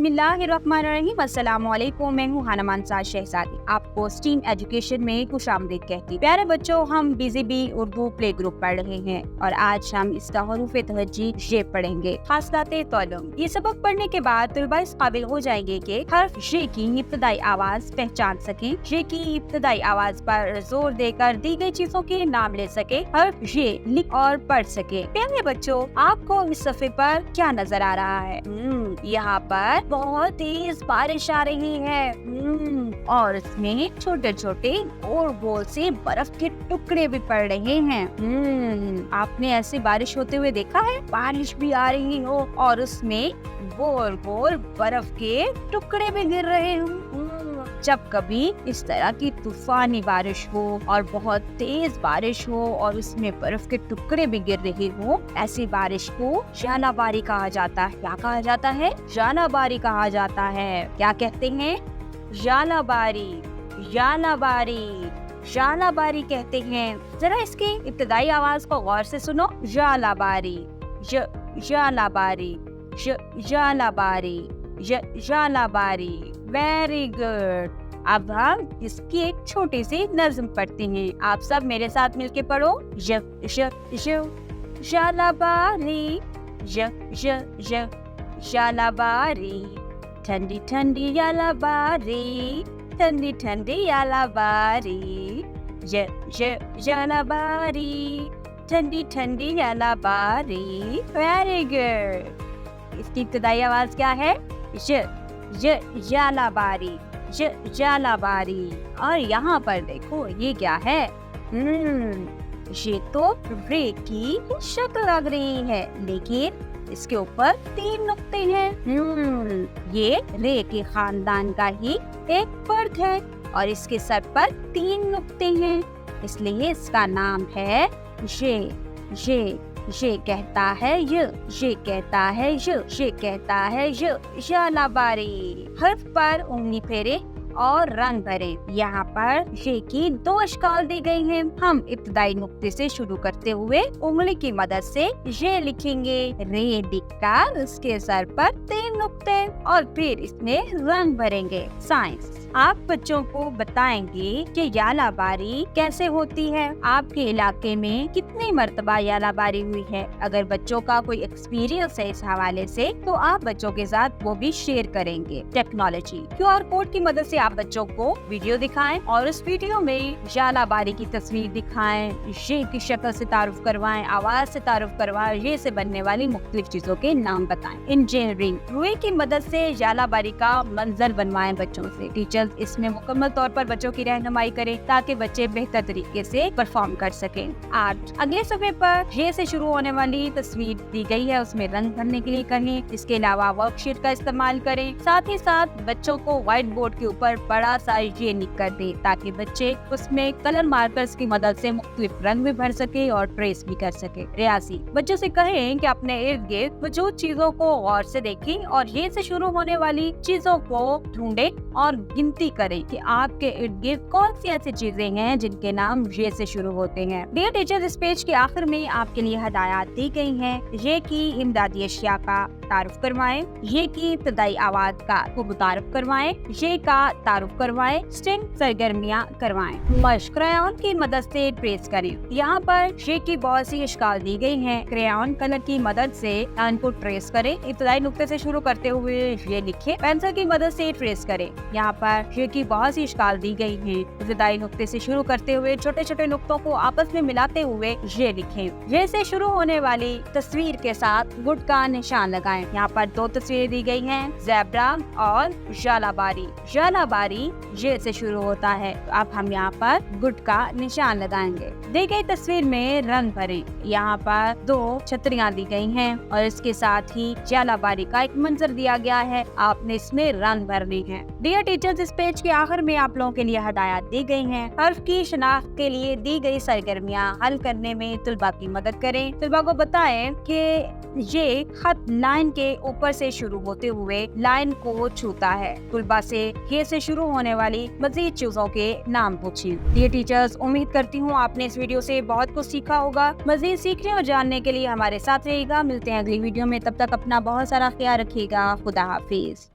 बिस्मिल्लाहिर्रहमानिर्रहीम। अस्सलाम वालेकुम। मैं हूँ हाना मानसा शहजादी, आपको स्टीम एजुकेशन में खुशामदीद कहती। प्यारे बच्चों, हम BZB उर्दू प्ले ग्रुप पढ़ रहे हैं और आज हम इसका हरूफ तहज्जी ये पढ़ेंगे, खासलाते तौलुम। ये सबक पढ़ने के बाद तलबा इस काबिल हो जाएंगे कि हर्फ ये की इब्तदाई आवाज पहचान सकें, ये की इब्तदाई आवाज पर जोर देकर दी गई चीजों के नाम ले सके, हर्फ ये लिख और पढ़ सके। प्यारे बच्चों, आपको इस सफ़े पर क्या नजर आ रहा है? यहाँ पर बहुत तेज बारिश आ रही है और इसमें छोटे छोटे गोल गोल से बर्फ के टुकड़े भी पड़ रहे हैं। आपने ऐसी बारिश होते हुए देखा है? बारिश भी आ रही हो और उसमें गोल गोल बर्फ के टुकड़े भी गिर रहे हो। जब कभी इस तरह की तूफानी बारिश हो और बहुत तेज बारिश हो और उसमें बर्फ के टुकड़े भी गिर रहे हो, ऐसी बारिश को जानाबारी कहा जाता है। क्या कहा जाता है? जानाबारी कहा जाता है। क्या कहते हैं? जानाबारी, जानाबारी, जानाबारी कहते हैं। जरा इसकी इब्तदाई आवाज को गौर से सुनो। जानाबारी, जानाबारी, जानाबारी, जानाबारी। Very good. अब हम इसकी एक छोटी सी नज़्म पढ़ते हैं। आप सब मेरे साथ मिलके पढ़ो। जानाबारी, जानाबारी, ठंडी ठंडी यालाबारी, ठंडी ठंडी यालाबारी, जानाबारी, ठंडी ठंडी यालाबारी। Very good. इसकी इब्तदाई आवाज क्या है? जालाबारी, जालाबारी। और यहाँ पर देखो, ये क्या है? ये तो रे की शक्ल लग रही है, लेकिन इसके ऊपर 3 नुक्ते हैं। ये रे के खानदान का ही एक फर्द है और इसके सर पर 3 नुक्ते हैं, इसलिए इसका नाम है ये कहता है ये कहता है ये कहता है जालाबारी। हर्फ पर उंगली फेरे और रंग भरे। यहाँ पर ये की 2 अशकाल दी गई हैं। हम इब्तदाई नुक्ते से शुरू करते हुए उंगली की मदद से ये लिखेंगे। रे लिखकर उसके सर पर 3 नुक्ते और फिर इसमें रंग भरेंगे। साइंस, आप बच्चों को बताएंगे कि यालाबारी कैसे होती है। आपके इलाके में कितनी मर्तबा यालाबारी हुई है? अगर बच्चों का कोई एक्सपीरियंस है इस हवाले से, तो आप बच्चों के साथ वो भी शेयर करेंगे। टेक्नोलॉजी, QR कोड की मदद से आप बच्चों को वीडियो दिखाएं और उस वीडियो में यालाबारी की तस्वीर दिखाएं, ये की शक्ल से तारुफ करवाएं, आवाज से तारुफ करवाएं, ये से बनने वाली मुख्तलिफ चीजों के नाम बताएं। इंजीनियरिंग, रुई की मदद से यालाबारी का मंजर बनवाएं बच्चों से। टीचर इसमें मुकम्मल तौर पर बच्चों की रहनुमाई करें ताकि बच्चे बेहतर तरीके से परफॉर्म कर सकें। आर्ट, अगले सफ़े पर ये से शुरू होने वाली तस्वीर दी गई है, उसमें रंग भरने के लिए कहें। इसके अलावा वर्कशीट का इस्तेमाल करें। साथ ही साथ बच्चों को व्हाइट बोर्ड के ऊपर बड़ा सा ये लिख कर दे ताकि बच्चे उसमें कलर मार्कर्स की मदद से मुख्तलिफ रंग भी भर सके और ट्रेस भी कर सके। रियासी, बच्चों से कहें कि अपने इर्द गिर्द मौजूद चीजों को गौर से देखें और ये से शुरू होने वाली चीजों को ढूंढें और गिनती करें कि आपके इर्द गिर्द कौन सी ऐसी चीजें हैं जिनके नाम ये से शुरू होते हैं। डियर टीचर्स, इस पेज के आखिर में आपके लिए हदायत दी गई हैं। ये की इमदादी अशिया का तारुफ करवाएं, ये की इब्तदाई आवाज का मुतारफ करवाएं, ये का तारुफ करवाएं, स्ट्रिंग सरगर्मियाँ करवाएं। मश्क, क्रेयॉन की मदद से ट्रेस करें। यहाँ पर ये की बहुत सी अशकाल दी गई हैं। क्रेयॉन कलर की मदद से लाइन को ट्रेस करें। इब्तदाई नुक्ते से शुरू करते हुए ये लिखें। पेंसिल की मदद से ट्रेस करें। यहाँ पर ये की बहुत सी अशकाल दी गई हैं। इब्तदाई नुक्ते से शुरू करते हुए छोटे छोटे नुक्तों को आपस में मिलाते हुए ये लिखें। ये से शुरू होने वाली तस्वीर के साथ गुड का निशान लगाएं। यहाँ पर 2 तस्वीरें दी गई हैं, ज़ेब्रा और जालाबारी। जालाबारी ये से शुरू होता है, तो अब हम यहाँ पर गुड का निशान लगाएंगे। दी गई तस्वीर में रंग भरें। यहाँ पर 2 छतरियाँ दी गई हैं और इसके साथ ही जालाबारी का एक मंजर दिया गया है। आपने इसमें रंग भरने हैं। डियर टीचर्स, इस पेज के आखिर में आप लोगों के लिए हदायत दी गई हैं। हर्फ की शनाख्त के लिए दी गई सरगर्मियाँ हल करने में तलबा की मदद करें। तलबा को बताएं कि ये खत लाइन के ऊपर से शुरू होते हुए लाइन को छूता है। तलबा से ये से शुरू होने वाली मजीद चीजों के नाम पूछें। डियर टीचर्स, उम्मीद करती हूँ आपने इस वीडियो से बहुत कुछ सीखा होगा। मजीद सीखने और जानने के लिए हमारे साथ रहिएगा। मिलते हैं अगली वीडियो में, तब तक अपना बहुत सारा ख्याल रखिएगा। खुदा हाफिज।